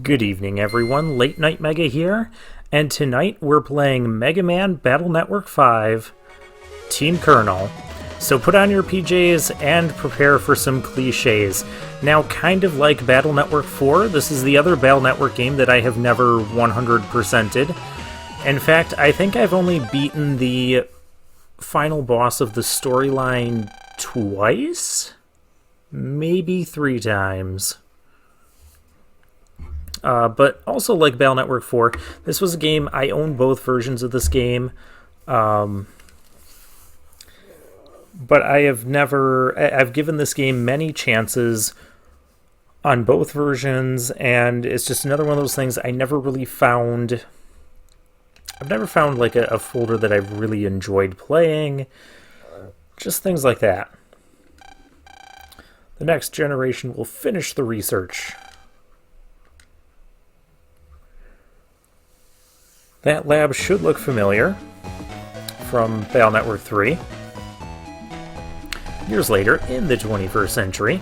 Good evening, everyone. Late Night Mega here, and tonight we're playing Mega Man Battle Network 5 Team Colonel. So put on your PJs and prepare for some cliches. Now, kind of like Battle Network 4, this is the other Battle Network game that I have never 100%ed. In fact, I think I've only beaten the final boss of the storyline twice? Maybe 3 times. But also like Battle Network 4, this was a game, I own both versions of this game, but I've given this game many chances on both versions, and it's just another one of those things I've never found like a folder that I've really enjoyed playing, just things like that. The next generation will finish the research. That lab should look familiar from Battle Network 3. Years later, in the 21st century.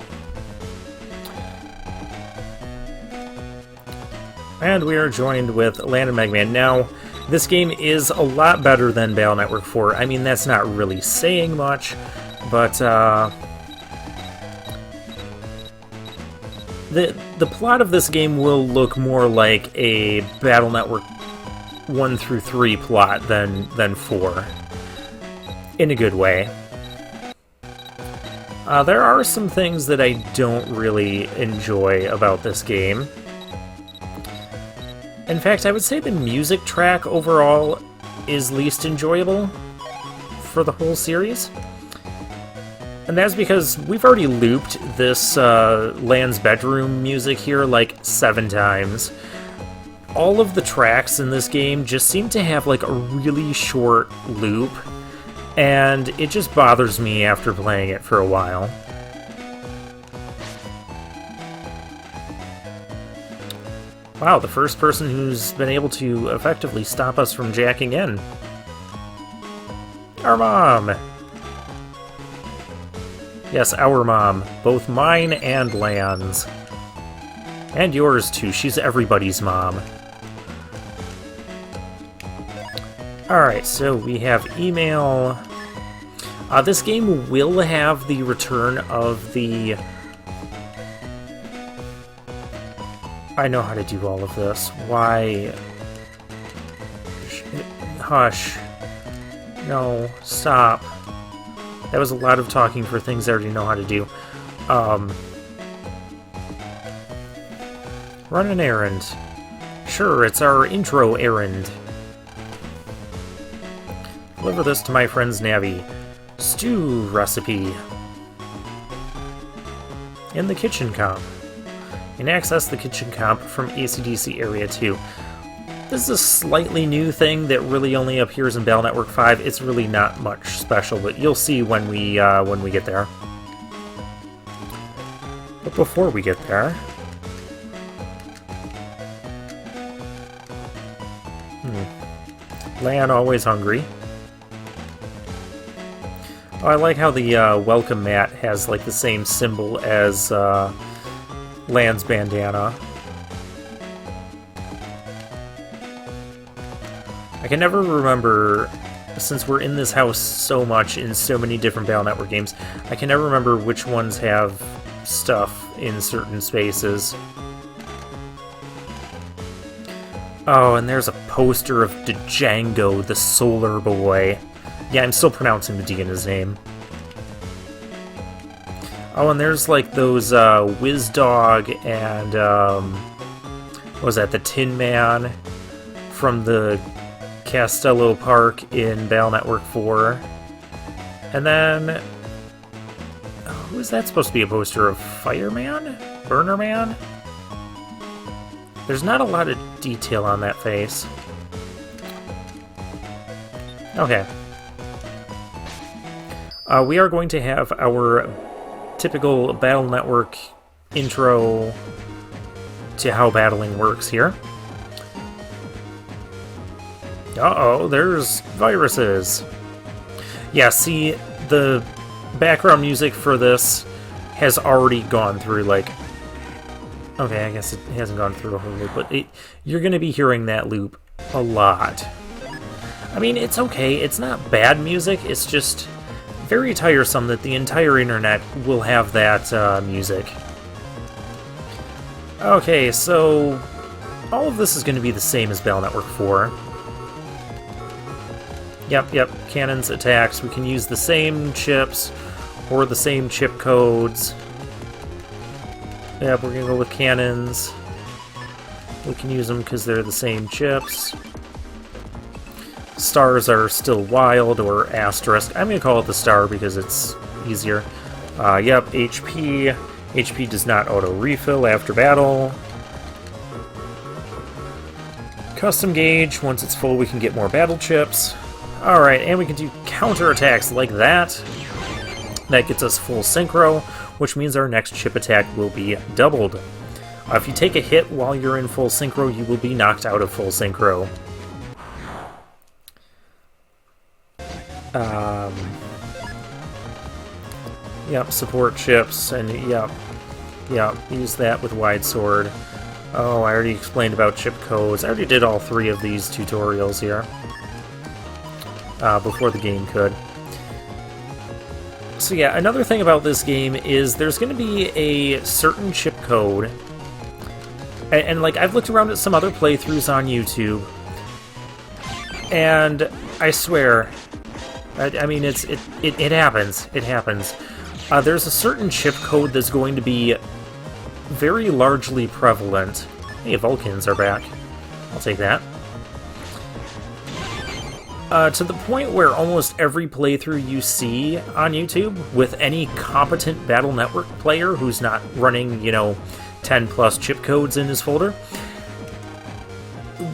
And we are joined with Land and Mega Man. Now, this game is a lot better than Battle Network 4. I mean, that's not really saying much, but the plot of this game will look more like a Battle Network 1 through 3 plot than 4, in a good way. There are some things that I don't really enjoy about this game. In fact, I would say the music track overall is least enjoyable for the whole series. And that's because we've already looped this Land's bedroom music here like 7 times. All of the tracks in this game just seem to have like a really short loop, and it just bothers me after playing it for a while. Wow, the first person who's been able to effectively stop us from jacking in. Our mom! Yes, our mom. Both mine and Lan's. And yours too, she's everybody's mom. Alright, so we have email. This game will have the return of the... I know how to do all of this. Why? Hush. No, stop. That was a lot of talking for things I already know how to do. Run an errand. Sure, it's our intro errand. Deliver this to my friend's Navi. Stew recipe. In the kitchen comp. You can access the kitchen comp from AC/DC Area 2. This is a slightly new thing that really only appears in Battle Network 5. It's really not much special, but you'll see when we get there. But before we get there... Lan always hungry. Oh, I like how the welcome mat has like the same symbol as Lan's bandana. I can never remember, since we're in this house so much in so many different Battle Network games, I can never remember which ones have stuff in certain spaces. Oh, and there's a poster of Django, the Solar Boy. Yeah, I'm still pronouncing the D in his name. Oh, and there's like those Whiz Dog and what was that, the Tin Man from the Castello Park in Battle Network 4. And then who is that supposed to be a poster of? Fireman? Burner Man? There's not a lot of detail on that face. Okay. We are going to have our typical Battle Network intro to how battling works here. Uh-oh, there's viruses. Yeah, see, the background music for this has already gone through, like, Okay, I guess it hasn't gone through a whole loop, but you're going to be hearing that loop a lot. I mean, it's okay. It's not bad music. It's just very tiresome that the entire internet will have that music. Okay, so all of this is going to be the same as Battle Network 4. Yep, cannons, attacks. We can use the same chips or the same chip codes. Yep, we're going to go with cannons. We can use them because they're the same chips. Stars are still wild, or asterisk. I'm going to call it the star because it's easier. Yep, HP. HP does not auto-refill after battle. Custom gauge. Once it's full, we can get more battle chips. Alright, and we can do counterattacks like that. That gets us full synchro, which means our next chip attack will be doubled. If you take a hit while you're in full synchro, you will be knocked out of full synchro. Yep, support chips, and yep, use that with wide sword. Oh, I already explained about chip codes. I already did all 3 of these tutorials here. Before the game could. So yeah, another thing about this game is there's going to be a certain chip code, and like I've looked around at some other playthroughs on YouTube, and I swear, I mean it happens. It happens. There's a certain chip code that's going to be very largely prevalent. Hey, Vulcans are back. I'll take that. To the point where almost every playthrough you see on YouTube with any competent Battle Network player who's not running, 10 plus chip codes in his folder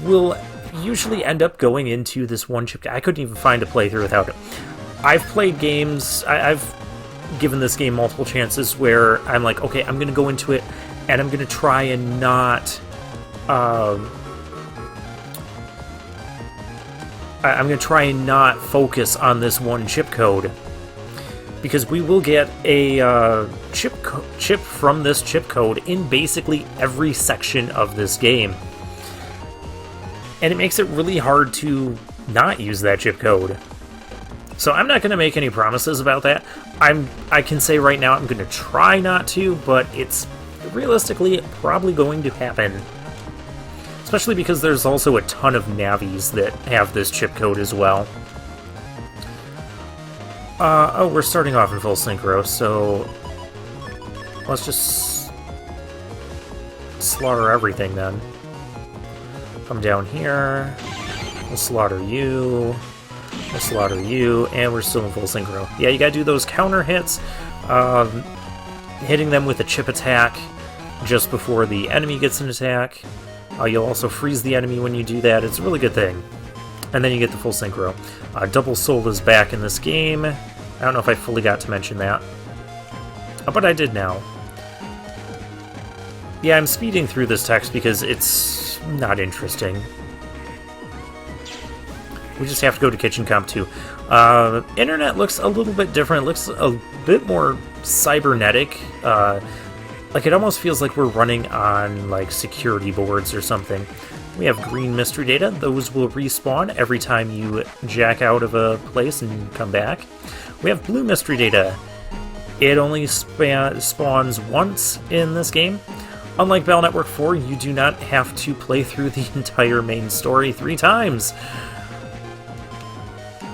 will usually end up going into this one chip. I couldn't even find a playthrough without it. I've played games, I've given this game multiple chances where I'm like, okay, I'm going to go into it and I'm going to try and not... I'm going to try and not focus on this one chip code, because we will get a chip from this chip code in basically every section of this game. And it makes it really hard to not use that chip code. So I'm not going to make any promises about that. I can say right now I'm going to try not to, but it's realistically probably going to happen. Especially because there's also a ton of Navis that have this chip code as well. Oh, we're starting off in full synchro, so let's just slaughter everything then. Come down here, we'll slaughter you, we'll slaughter you, and we're still in full synchro. Yeah, you gotta do those counter hits, hitting them with a chip attack just before the enemy gets an attack. You'll also freeze the enemy when you do that. It's a really good thing. And then you get the full synchro. Double Soul is back in this game. I don't know if I fully got to mention that. But I did now. Yeah, I'm speeding through this text because it's not interesting. We just have to go to Kitchen Comp 2. Internet looks a little bit different. It looks a bit more cybernetic. Like, it almost feels like we're running on, like, security boards or something. We have green mystery data. Those will respawn every time you jack out of a place and come back. We have blue mystery data. It only spawns once in this game. Unlike Battle Network 4, you do not have to play through the entire main story 3 times.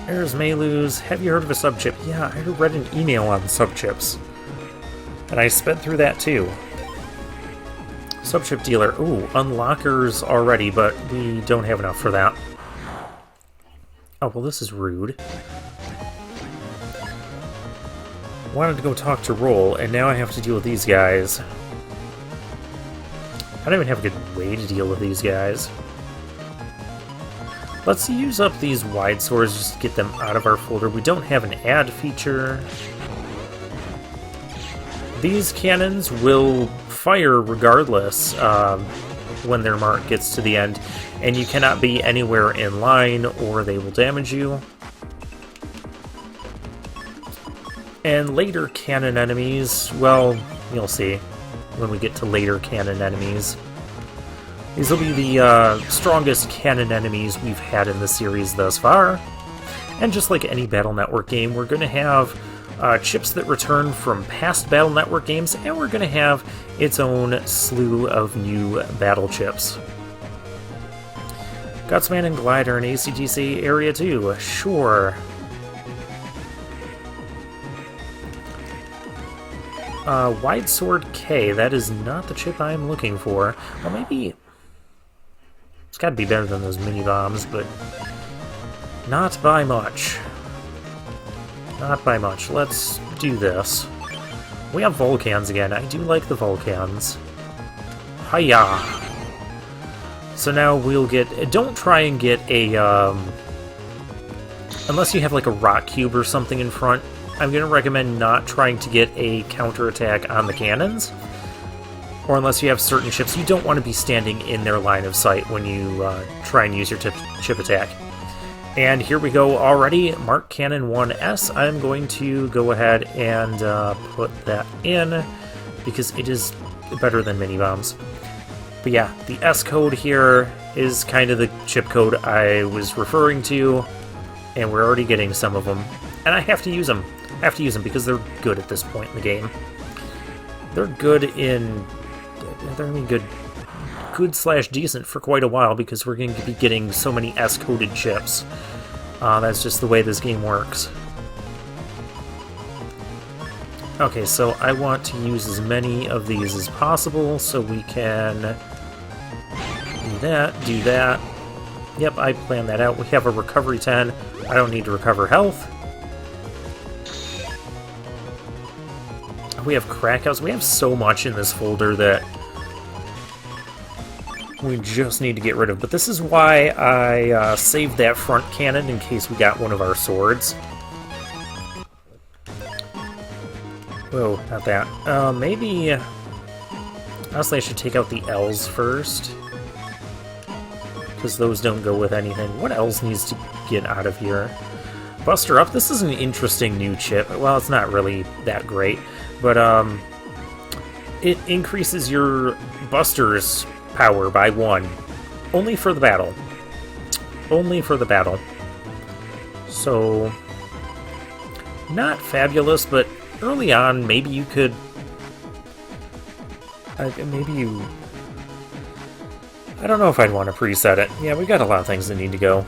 There's Maylus. Have you heard of a subchip? Yeah, I read an email on subchips. And I sped through that too. Subchip dealer. Ooh, unlockers already, but we don't have enough for that. Oh, well, this is rude. Wanted to go talk to Roll, and now I have to deal with these guys. I don't even have a good way to deal with these guys. Let's use up these wide swords just to get them out of our folder. We don't have an add feature. These cannons will fire regardless when their mark gets to the end, and you cannot be anywhere in line or they will damage you. And later cannon enemies, well, you'll see. when we get to later cannon enemies. These will be the strongest cannon enemies we've had in the series thus far. And just like any Battle Network game, we're going to have chips that return from past Battle Network games, and we're going to have its own slew of new battle chips. Gutsman and Glider in ACTC Area 2, sure. Wide Sword K, that is not the chip I'm looking for. Well, maybe... It's gotta be better than those mini-bombs, but... Not by much. Not by much. Let's do this. We have Volcans again. I do like the Volcans. Hiya! So now we'll get... Don't try and get a... Unless you have like a rock cube or something in front, I'm going to recommend not trying to get a counterattack on the cannons. Or unless you have certain chips, you don't want to be standing in their line of sight when you try and use your chip attack. And here we go already, Mark Cannon 1S. I'm going to go ahead and put that in, because it is better than mini-bombs. But yeah, the S code here is kind of the chip code I was referring to, and we're already getting some of them. And I have to use them. I have to use them because they're good at this point in the game. They're good in... They're I mean good slash decent for quite a while, because we're going to be getting so many S-coded chips. That's just the way this game works. Okay, so I want to use as many of these as possible, so we can do that. Yep, I planned that out. We have a recovery 10. I don't need to recover health. We have crackouts. We have so much in this folder that we just need to get rid of. But this is why I saved that front cannon in case we got one of our swords. Whoa, not that. Maybe... Honestly, I should take out the L's first, because those don't go with anything. What else needs to get out of here? Buster Up. This is an interesting new chip. Well, it's not really that great, but it increases your Buster's power by 1. Only for the battle. Only for the battle. So, not fabulous, but early on, maybe you could... maybe you... I don't know if I'd want to preset it. Yeah, we got a lot of things that need to go.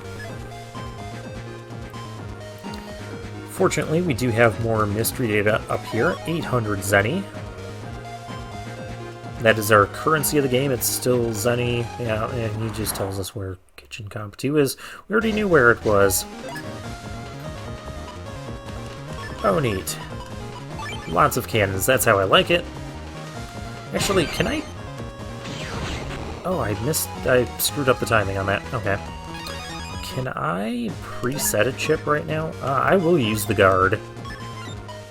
Fortunately, we do have more mystery data up here. 800 Zenny. That is our currency of the game. It's still Zenny. Yeah, and he just tells us where Kitchen Comp 2 is. We already knew where it was. Oh, neat. Lots of cannons. That's how I like it. Actually, can I... Oh, I screwed up the timing on that. Okay. Can I preset a chip right now? I will use the guard.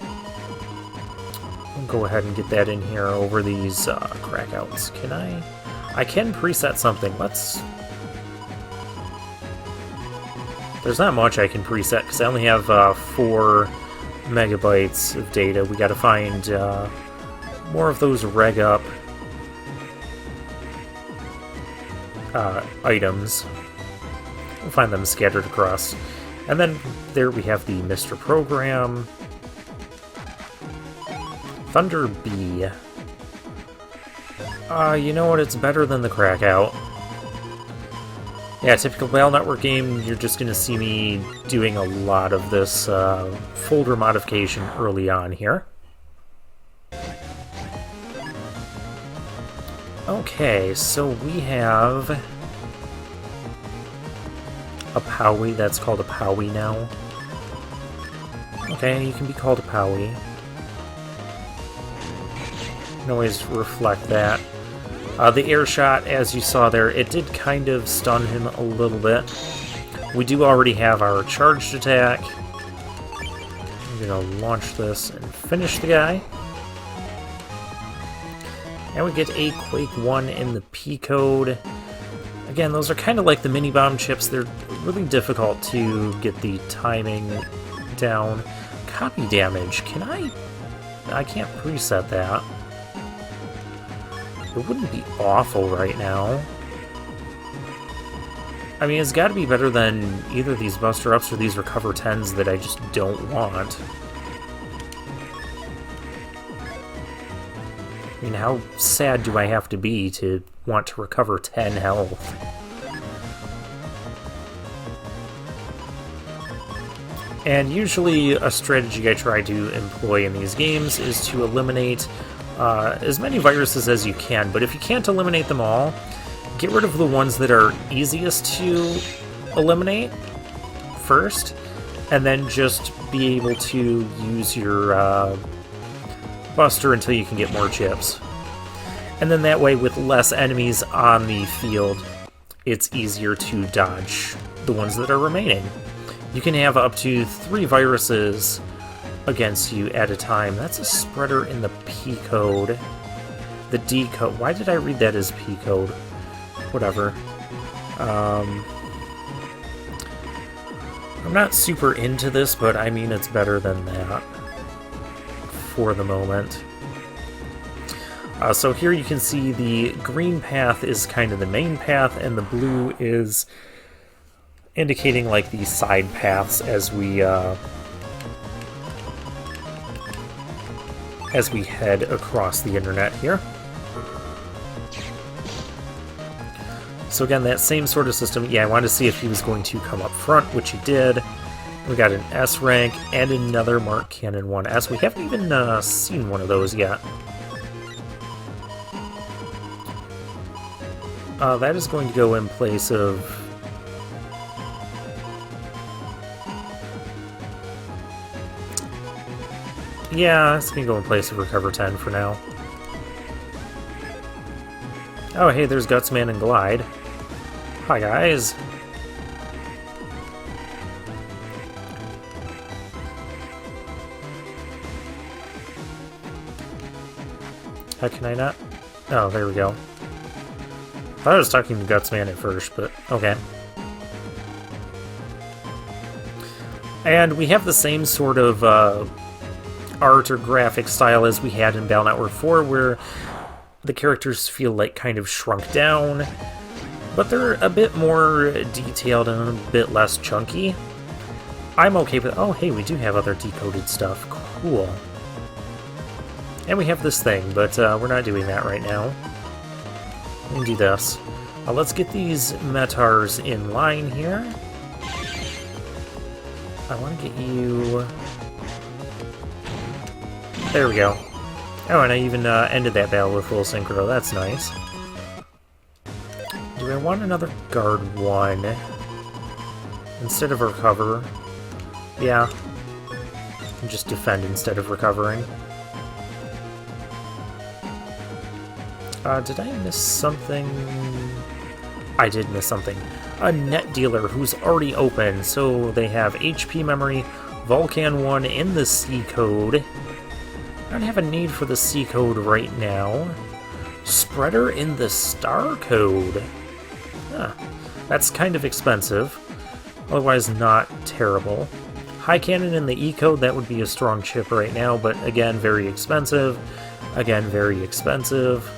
I'll go ahead and get that in here over these crackouts. Can I? I can preset something. Let's... There's not much I can preset because I only have 4 megabytes of data. We gotta find more of those reg up items. We'll find them scattered across. And then there we have the Mr. Program. Thunder B. You know what? It's better than the Crackout. Yeah, typical Battle Network game, you're just going to see me doing a lot of this folder modification early on here. Okay, so we have a Powie. That's called a Powie now. Okay, you can be called a Powie. You can always reflect that. The air shot, as you saw there, it did kind of stun him a little bit. We do already have our charged attack. I'm gonna launch this and finish the guy. And we get a Quake 1 in the P code. Again, those are kind of like the mini-bomb chips. They're really difficult to get the timing down. Copy damage. Can I can't preset that. It wouldn't be awful right now. I mean, it's got to be better than either these Buster Ups or these Recover 10s that I just don't want. I mean, how sad do I have to be to want to recover 10 health? And usually a strategy I try to employ in these games is to eliminate as many viruses as you can, but if you can't eliminate them all, get rid of the ones that are easiest to eliminate first, and then just be able to use your Buster until you can get more chips. And then that way, with less enemies on the field, it's easier to dodge the ones that are remaining. You can have up to 3 viruses against you at a time. That's a spreader in the P code. The D code. Why did I read that as P code? Whatever. I'm not super into this, but I mean it's better than that for the moment. So here you can see the green path is kind of the main path, and the blue is indicating like the side paths as we head across the internet here. So again, that same sort of system. Yeah, I wanted to see if he was going to come up front, which he did. We got an S rank and another Mark Cannon 1S. We haven't even seen one of those yet. That is going to go in place of... Yeah, it's going to go in place of Recover 10 for now. Oh, hey, there's Gutsman and Glide. Hi, guys. How can I not? Oh, there we go. I thought I was talking to Gutsman at first, but okay. And we have the same sort of art or graphic style as we had in Battle Network 4, where the characters feel like kind of shrunk down, but they're a bit more detailed and a bit less chunky. I'm okay with... Oh, hey, we do have other decoded stuff. Cool. And we have this thing, but we're not doing that right now. We can do this. Let's get these Metars in line here. I want to get you... There we go. Oh, and I even ended that battle with full synchro. That's nice. Do I want another guard 1 instead of recover? Yeah. And just defend instead of recovering. Did I miss something? I did miss something. A net dealer who's already open, so they have HP memory, Vulcan 1 in the C code. I don't have a need for the C code right now. Spreader in the star code. Huh. That's kind of expensive. Otherwise not terrible. High cannon in the E code, that would be a strong chip right now, but again, very expensive. Again, very expensive.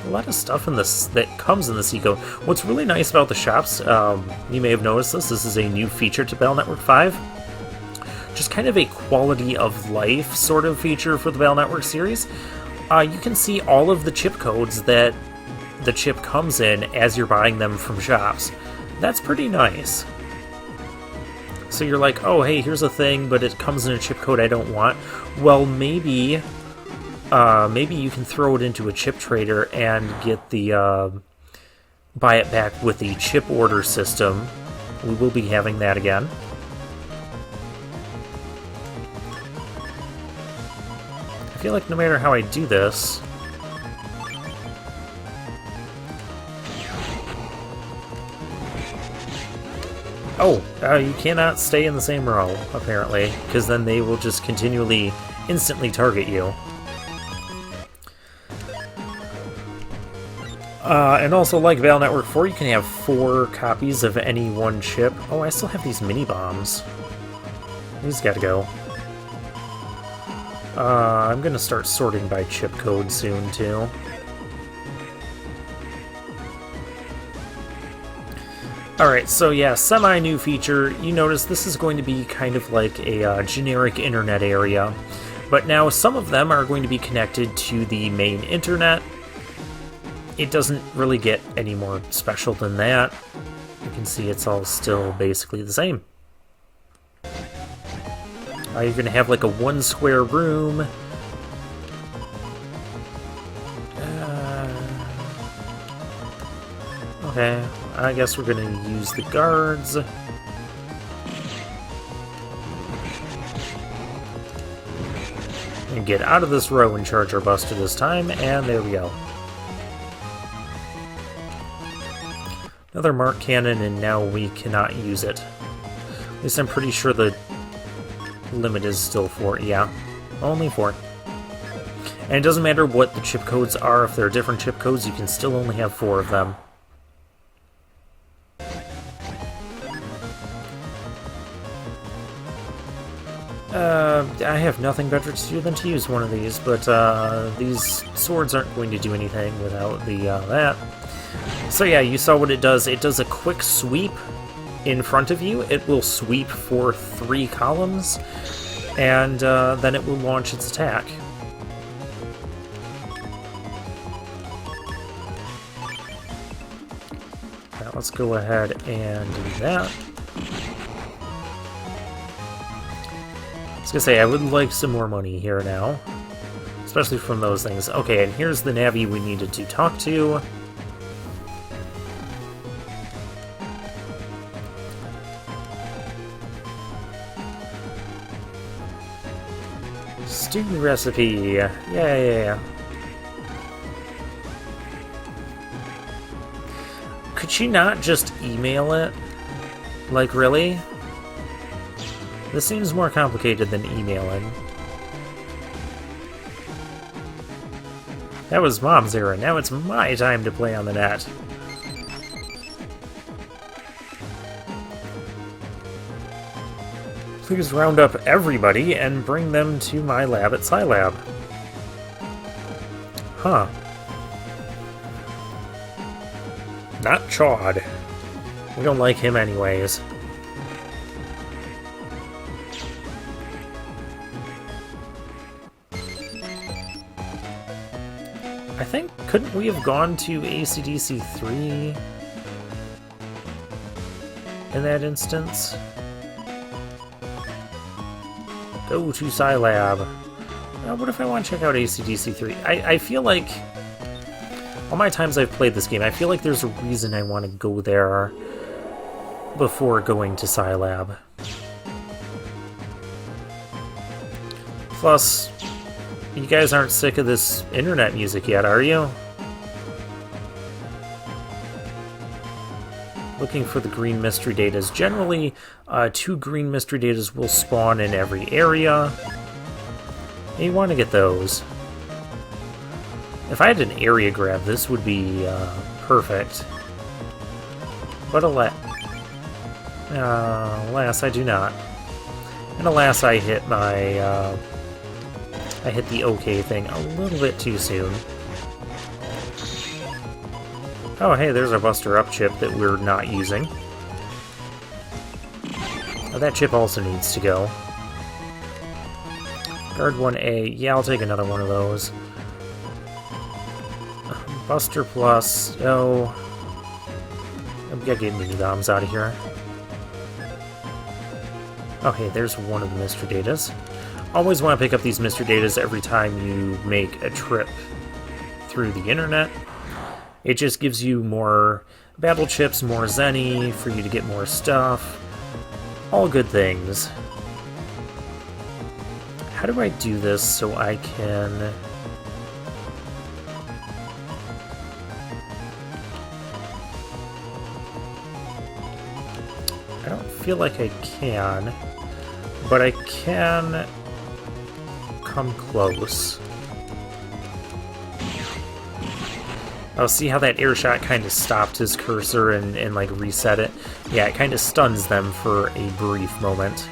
A lot of stuff in this that comes in the C code. What's really nice about the shops, you may have noticed this is a new feature to Battle Network 5. Just kind of a quality of life sort of feature for the Battle Network series. You can see all of the chip codes that the chip comes in as you're buying them from shops. That's pretty nice. So you're like, oh hey, here's a thing, but it comes in a chip code I don't want. Well, maybe you can throw it into a chip trader and get the buy it back with the chip order system. We will be having that again. I feel like no matter how I do this... Oh, you cannot stay in the same row, apparently, because then they will just continually, instantly target you. And also, like Battle Network 4, you can have 4 copies of any one chip. Oh, I still have these mini-bombs. These gotta go. I'm gonna start sorting by chip code soon, too. Alright, so yeah, semi-new feature. You notice this is going to be kind of like a generic internet area, but now some of them are going to be connected to the main internet. It doesn't really get any more special than that. You can see it's all still basically the same. You're going to have like a 1 square room. Okay, I guess we're going to use the guards. And get out of this row and charge our buster this time, and there we go. Another mark cannon, and now we cannot use it. At least I'm pretty sure the limit is still 4. Yeah, only 4. And it doesn't matter what the chip codes are. If there are different chip codes, you can still only have 4 of them. I have nothing better to do than to use one of these, but these swords aren't going to do anything without the that. So yeah, you saw what it does. It does a quick sweep in front of you. It will sweep for 3 columns, and then it will launch its attack. Now let's go ahead and do that. I was gonna say, I would like some more money here now, especially from those things. Okay, and here's the Navi we needed to talk to. Stew recipe. Yeah. Could she not just email it? Like, really? This seems more complicated than emailing. That was Mom's era. Now it's my time to play on the net. Please round up everybody and bring them to my lab at Scilab. Huh. Not Chawd. We don't like him anyways. I think, couldn't we have gone to AC/DC 3 in that instance? Go to Scilab. What if I want to check out AC/DC 3? I feel like, all my times I've played this game, I feel like there's a reason I want to go there before going to Scilab. Plus, you guys aren't sick of this internet music yet, are you? Looking for the green mystery datas. Generally, 2 green mystery datas will spawn in every area. And you want to get those. If I had an area grab, this would be perfect. But alas, I do not. And alas, I hit my... I hit the OK thing a little bit too soon. Oh, hey, there's our Buster Up chip that we're not using. Oh, that chip also needs to go. Guard 1A. Yeah, I'll take another one of those. Buster Plus. Oh. I've got to get mini bombs out of here. Oh, hey, there's one of the mystery datas. Always want to pick up these mystery datas every time you make a trip through the internet. It just gives you more battle chips, more Zenny, for you to get more stuff. All good things. How do I do this so I can... I don't feel like I can, but I can come close. Oh, see how that air shot kind of stopped his cursor and like reset it? Yeah, it kind of stuns them for a brief moment.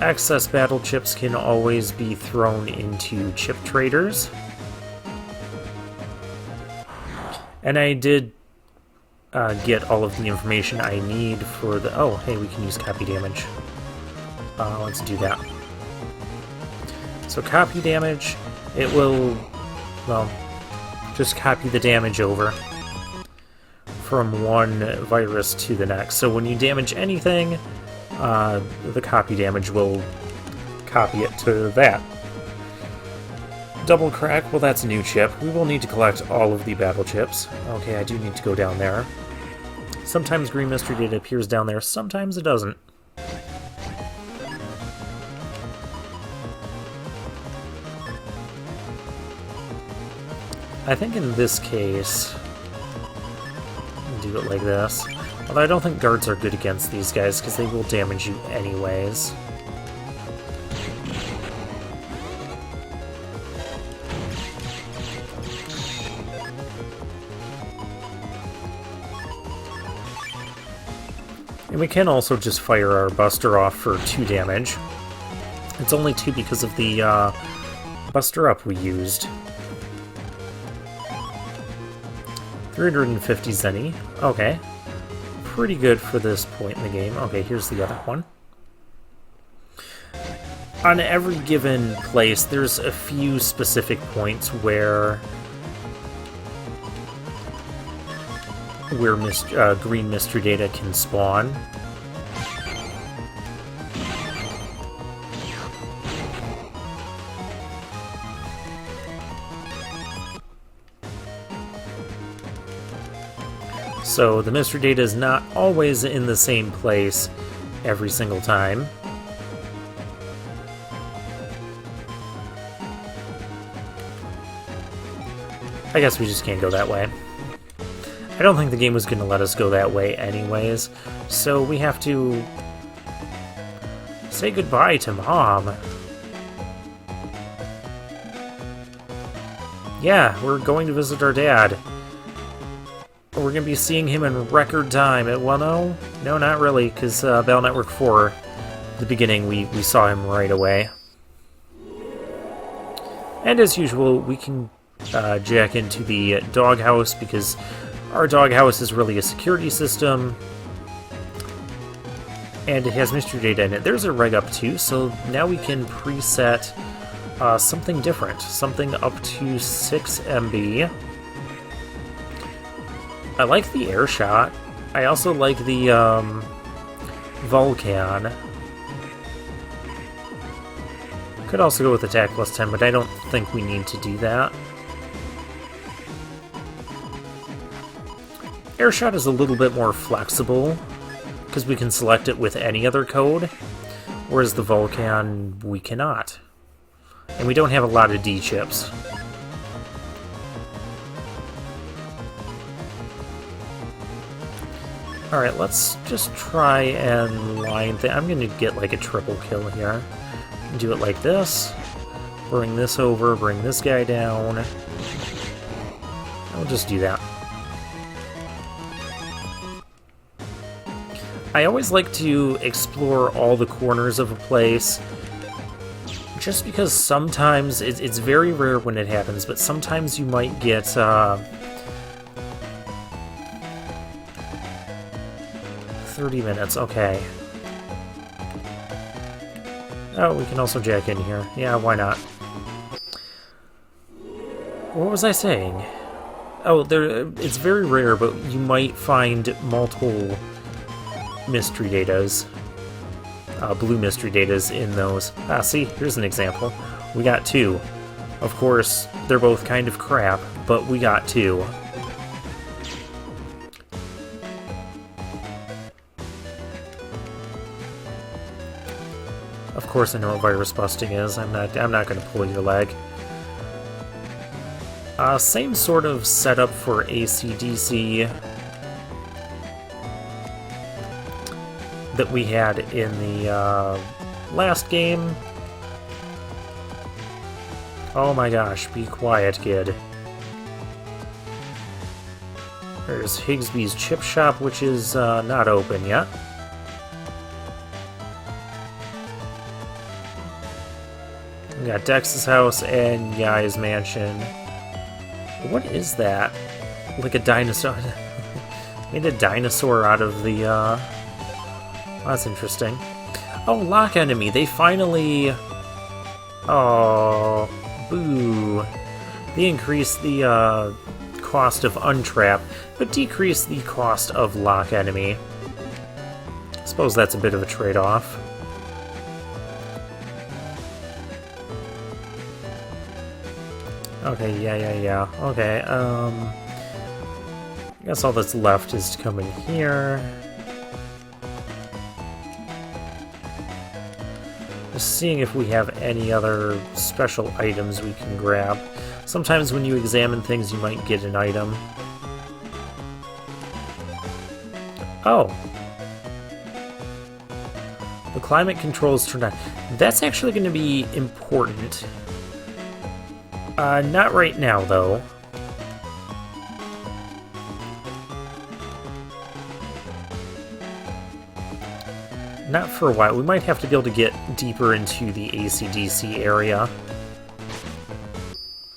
Excess battle chips can always be thrown into chip traders. And I did get all of the information I need for the... Oh, hey, we can use copy damage. Let's do that. So copy damage, it will, well, just copy the damage over from one virus to the next. So when you damage anything, the copy damage will copy it to that. Double crack, well that's a new chip. We will need to collect all of the battle chips. Okay, I do need to go down there. Sometimes green mystery data appears down there, sometimes it doesn't. I think in this case, do it like this. Although I don't think guards are good against these guys, because they will damage you anyways. And we can also just fire our Buster off for 2 damage. It's only 2 because of the Buster Up we used. 350 Zenny. Okay. Pretty good for this point in the game. Okay, here's the other one. On every given place, there's a few specific points where green mystery data can spawn. So the mystery data is not always in the same place every single time. I guess we just can't go that way. I don't think the game was going to let us go that way anyways, so we have to say goodbye to Mom. Yeah, we're going to visit our dad. We're going to be seeing him in record time. Well, no, not really, because Battle Network 4, at the beginning, we saw him right away. And as usual, we can jack into the doghouse, because our doghouse is really a security system, and it has mystery data in it. There's a reg up too, so now we can preset something different, something up to 6 MB. I like the air shot. I also like the Vulcan. Could also go with attack plus 10, but I don't think we need to do that. Airshot is a little bit more flexible, because we can select it with any other code, whereas the Vulcan, we cannot. And we don't have a lot of D chips. Alright, let's just try and line I'm going to get like a triple kill here. Do it like this. Bring this over, bring this guy down. I'll just do that. I always like to explore all the corners of a place, just because sometimes, it's very rare when it happens, but sometimes you might get 30 minutes, okay. Oh, we can also jack in here. Yeah, why not? What was I saying? Oh, it's very rare, but you might find multiple mystery datas. Blue mystery datas in those. Ah, see, here's an example. We got 2. Of course, they're both kind of crap, but we got 2. Of course I know what virus busting is. I'm not going to pull your leg. Same sort of setup for AC/DC that we had in the last game. Oh my gosh, be quiet, kid. There's Higsby's Chip Shop, which is not open yet. We got Dex's house and Yai's mansion. What is that? like a dinosaur. Made a dinosaur out of the, oh, that's interesting. Oh, lock enemy. They finally... Oh, boo. They increased the, cost of untrap, but decreased the cost of lock enemy. I suppose that's a bit of a trade-off. Okay, yeah. Okay, I guess all that's left is to come in here. Just seeing if we have any other special items we can grab. Sometimes when you examine things, you might get an item. Oh. The climate controls turned on. That's actually going to be important. Not right now, though. Not for a while. We might have to be able to get deeper into the AC/DC area.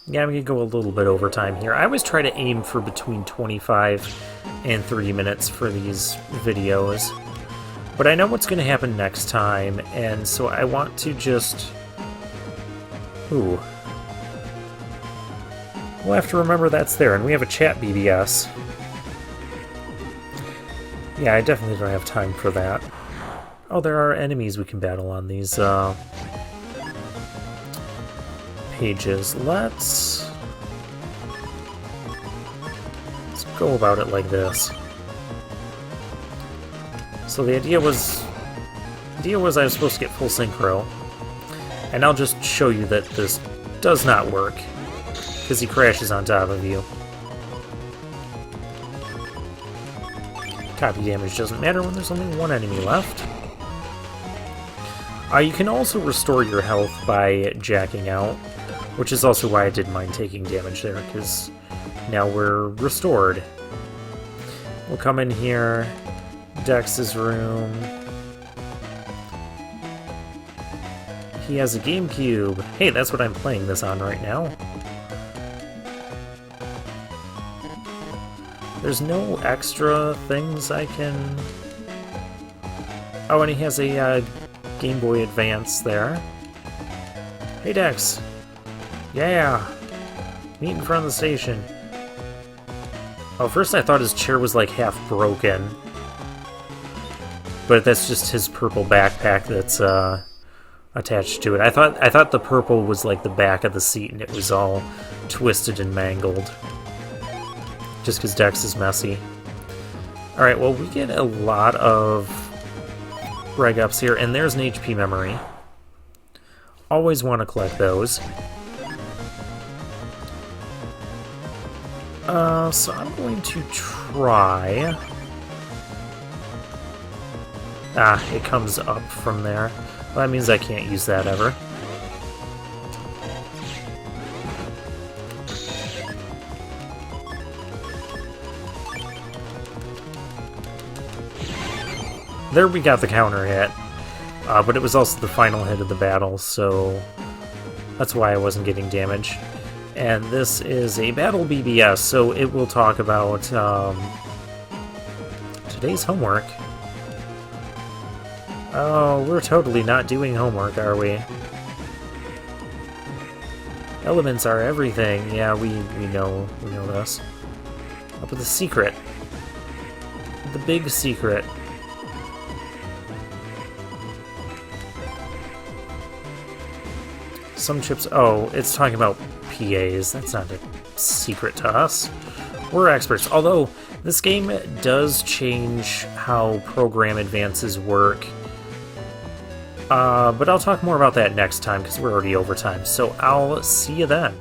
Yeah, we could go a little bit over time here. I always try to aim for between 25 and 30 minutes for these videos. But I know what's going to happen next time, and so I want to just... Ooh. We'll have to remember that's there, and we have a chat BBS. Yeah, I definitely don't have time for that. Oh, there are enemies we can battle on these, pages. Let's go about it like this. So the idea was I was supposed to get full synchro, and I'll just show you that this does not work, because he crashes on top of you. Copy damage doesn't matter when there's only one enemy left. You can also restore your health by jacking out, which is also why I didn't mind taking damage there, because now we're restored. We'll come in here, Dex's room. He has a GameCube. Hey, that's what I'm playing this on right now. There's no extra things I can... Oh, and he has a Game Boy Advance there. Hey, Dex. Yeah. Meet in front of the station. Oh, first I thought his chair was like half broken. But that's just his purple backpack that's attached to it. I thought the purple was like the back of the seat and it was all twisted and mangled. Just because Dex is messy. Alright, well, we get a lot of reg ups here, and there's an HP memory. Always want to collect those. So I'm going to try... it comes up from there. Well, that means I can't use that ever. There we got the counter hit, but it was also the final hit of the battle, so that's why I wasn't getting damage. And this is a battle BBS, so it will talk about today's homework. Oh, we're totally not doing homework, are we? Elements are everything. Yeah, we know this. Up with the secret. The big secret. Some chips... Oh, it's talking about PAs. That's not a secret to us. We're experts. Although, this game does change how program advances work. But I'll talk more about that next time, because we're already over time. So I'll see you then.